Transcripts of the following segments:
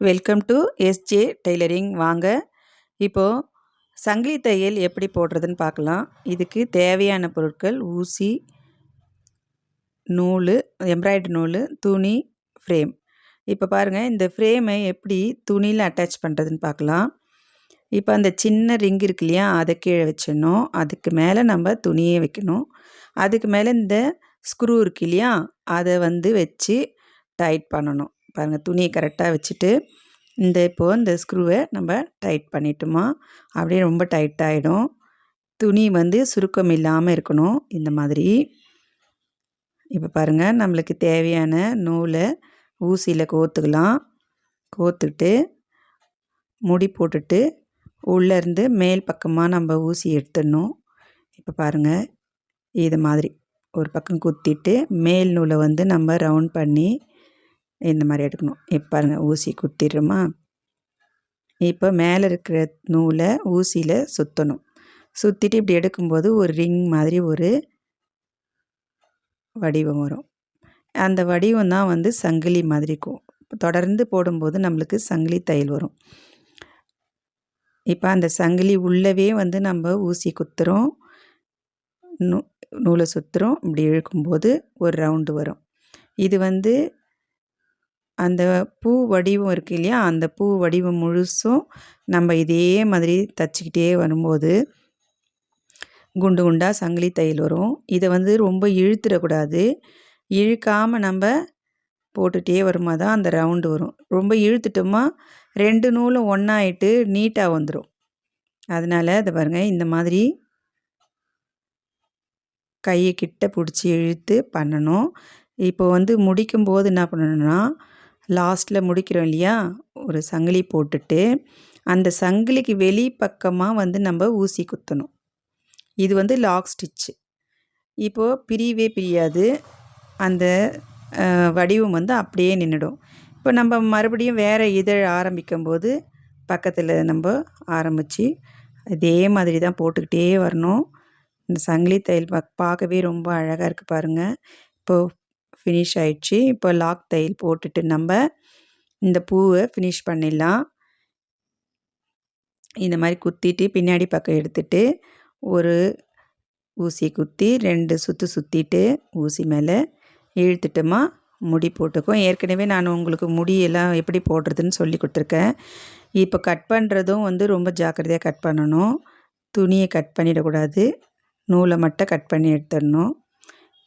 Welcome to SJ tailoring. வாங்க இப்போது சங்கிலி தையல் எப்படி போடுறதுன்னு பார்க்கலாம். இதுக்கு தேவையான பொருட்கள் ஊசி, நூல், எம்ப்ராய்டரி நூல், துணி, ஃப்ரேம். இப்போ பாருங்கள், இந்த ஃப்ரேமை எப்படி துணியில் அட்டாச் பண்ணுறதுன்னு பார்க்கலாம். இப்போ அந்த சின்ன ரிங் இருக்கு இல்லையா, அதை கீழே வச்சிடணும். அதுக்கு மேலே நம்ம துணியை வைக்கணும். அதுக்கு மேலே இந்த ஸ்க்ரூ இருக்கு இல்லையா, அதை வச்சு டைட் பண்ணணும். பாருங்கள், துணியை கரெக்டாக வச்சுட்டு இப்போது இந்த ஸ்க்ரூவை நம்ம டைட் பண்ணிட்டோமா, அப்படியே ரொம்ப டைட்டாகிடும். துணி சுருக்கம் இல்லாமல் இருக்கணும் இந்த மாதிரி. இப்போ பாருங்கள், நம்மளுக்கு தேவையான நூலை ஊசியில் கோர்த்துக்கலாம். கோர்த்துட்டு முடி போட்டுட்டு உள்ளேருந்து மேல் பக்கமாக நம்ம ஊசி எடுத்துடணும். இப்போ பாருங்கள், இது மாதிரி ஒரு பக்கம் குத்திட்டு மேல் நூலை நம்ம ரவுண்ட் பண்ணி இந்த மாதிரி எடுக்கணும். இப்போ பாருங்கள், ஊசி குத்திடுறோமா. இப்போ மேலே இருக்கிற நூலை ஊசியில் சுற்றணும். சுற்றிட்டு இப்படி எடுக்கும்போது ஒரு ரிங் மாதிரி ஒரு வடிவம் வரும். அந்த வடிவம் தான் சங்கிலி மாதிரி இருக்கும். தொடர்ந்து போடும்போது நம்மளுக்கு சங்கிலி தையல் வரும். இப்போ அந்த சங்கிலி உள்ளவே நம்ம ஊசி குத்துறோம், நூலை சுற்றுறோம். இப்படி இழுக்கும்போது ஒரு ரவுண்டு வரும். இது அந்த பூ வடிவம் இருக்குது இல்லையா, அந்த பூ வடிவம் முழுசும் நம்ம இதே மாதிரி தச்சுக்கிட்டே வரும்போது குண்டு குண்டாக சங்கிலி தையல் வரும். இதை ரொம்ப இழுத்துடக்கூடாது. இழுக்காமல் நம்ம போட்டுகிட்டே வருமா தான் அந்த ரவுண்டு வரும். ரொம்ப இழுத்துட்டோமா 2 நூலும் ஒன்றாயிட்டு நீட்டாக வந்துடும். அதனால் இதை பாருங்கள், இந்த மாதிரி கையை கிட்ட பிடிச்சி இழுத்து பண்ணணும். இப்போ முடிக்கும்போது என்ன பண்ணணும்னா, லாஸ்ட்டில் முடிக்கிறோம் இல்லையா, ஒரு சங்கிலி போட்டுட்டு அந்த சங்கிலிக்கு வெளி பக்கமாக நம்ம ஊசி குத்தணும். இது லாக் ஸ்டிச்சு. இப்போது பிரியவே பிரியாது. அந்த வடிவம் அப்படியே நின்றுடும். இப்போ நம்ம மறுபடியும் வேறு இதழ் ஆரம்பிக்கும்போது பக்கத்தில் நம்ம ஆரம்பித்து இதே மாதிரி தான் போட்டுக்கிட்டே வரணும். இந்த சங்கிலி தையல் பார்க்கவே ரொம்ப அழகாக இருக்குது பாருங்கள். இப்போது ஃபினிஷ் ஆயிடுச்சு. இப்போ லாக் தையல் போட்டுட்டு நம்ம இந்த பூவை ஃபினிஷ் பண்ணிடலாம். இந்த மாதிரி குத்திட்டு பின்னாடி பக்கம் எடுத்துட்டு ஒரு ஊசி குத்தி 2 சுற்று சுற்றிட்டு ஊசி மேலே இழுத்துட்டோமா முடி போட்டுக்கும். ஏற்கனவே நான் உங்களுக்கு முடியெல்லாம் எப்படி போடுறதுன்னு சொல்லி கொடுத்துருக்கேன். இப்போ கட் பண்ணுறதும் ரொம்ப ஜாக்கிரதையாக கட் பண்ணணும். துணியை கட் பண்ணிடக்கூடாது. நூலை மட்டும் கட் பண்ணி எடுத்துடணும்.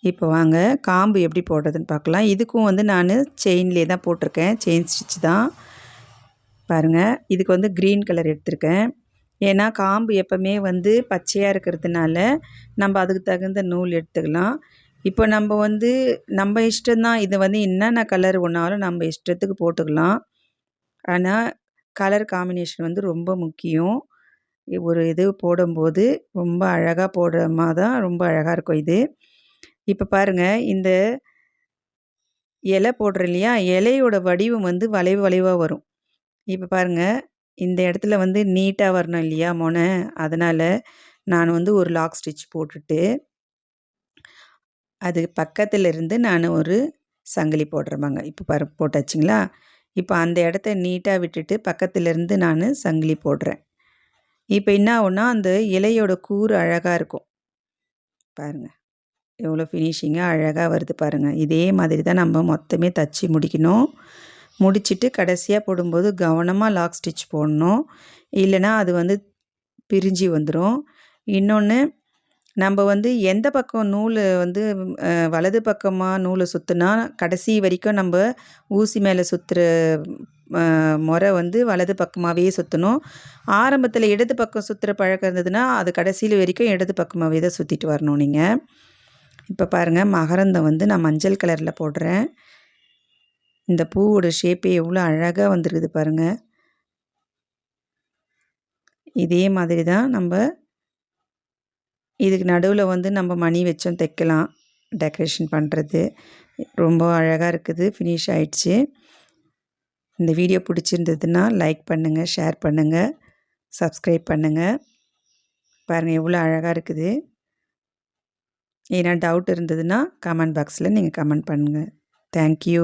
இப்போ வாங்க காம்பு எப்படி போடுறதுன்னு பார்க்கலாம். இதுக்கும் நான் செயின்லேயே தான் போட்டிருக்கேன். செயின் ஸ்டிச் தான். பாருங்கள், இதுக்கு க்ரீன் கலர் எடுத்திருக்கேன். ஏன்னா காம்பு எப்போவுமே பச்சையாக இருக்கிறதுனால நம்ம அதுக்கு தகுந்த நூல் எடுத்துக்கலாம். இப்போ நம்ம நம்ம இஷ்டம்தான். இது என்னென்ன கலர் ஒன்றாலும் நம்ம இஷ்டத்துக்கு போட்டுக்கலாம். ஆனால் கலர் காம்பினேஷன் ரொம்ப முக்கியம். ஒரு இது போடும்போது ரொம்ப அழகாக போடுறமா தான் ரொம்ப அழகாக இருக்கும் இது. இப்போ பாருங்கள், இந்த இலை போடுறோம் இல்லையா, இலையோட வடிவம் வளைவு வளைவாக வரும். இப்போ பாருங்கள், இந்த இடத்துல நீட்டாக வரணும் இல்லையா மொனை, அதனால் நான் ஒரு லாக் ஸ்டிச் போட்டுட்டு அது பக்கத்தில் இருந்து நான் ஒரு சங்கிலி போடுறேமாங்க. இப்போ போட்டாச்சுங்களா. இப்போ அந்த இடத்த நீட்டாக விட்டுட்டு பக்கத்துலேருந்து நான் சங்கிலி போடுறேன். இப்போ என்ன ஆகும்னா, அந்த இலையோட கூறு அழகாக இருக்கும். பாருங்கள், எவ்வளோ ஃபினிஷிங்காக அழகாக வருது பாருங்கள். இதே மாதிரி தான் நம்ம மொத்தமே தச்சு முடிக்கணும். முடிச்சுட்டு கடைசியாக போடும்போது கவனமாக லாக் ஸ்டிச் போடணும். இல்லைனா அது பிரிஞ்சு வந்துடும். இன்னொன்று, நம்ம எந்த பக்கம் நூல் வலது பக்கமாக நூலை சுற்றினா கடைசி வரைக்கும் நம்ம ஊசி மேலே சுற்றுற முறை வலது பக்கமாகவே சுற்றணும். ஆரம்பத்தில் இடது பக்கம் சுற்றுற பழக்கம் இருந்ததுன்னா அது கடைசியில் வரைக்கும் இடது பக்கமாகவே தான் சுற்றிட்டு வரணும் நீங்கள். இப்போ பாருங்கள், மகரந்தம் நான் மஞ்சள் கலரில் போடுறேன். இந்த பூவோட ஷேப்பே எவ்வளோ அழகாக வந்துருக்குது பாருங்கள். இதே மாதிரி தான் நம்ம இதுக்கு நடுவில் நம்ம மணி வச்சும் தைக்கலாம். டெக்கரேஷன் பண்ணுறது ரொம்ப அழகாக இருக்குது. ஃபினிஷ் ஆயிடுச்சு. இந்த வீடியோ பிடிச்சிருந்ததுன்னா லைக் பண்ணுங்கள், ஷேர் பண்ணுங்கள், சப்ஸ்கிரைப் பண்ணுங்கள். பாருங்கள், எவ்வளோ அழகாக இருக்குது. ஏன்னா டவுட் இருந்ததுன்னா கமெண்ட் பாக்ஸில் நீங்கள் கமெண்ட் பண்ணுங்கள். தேங்க்யூ.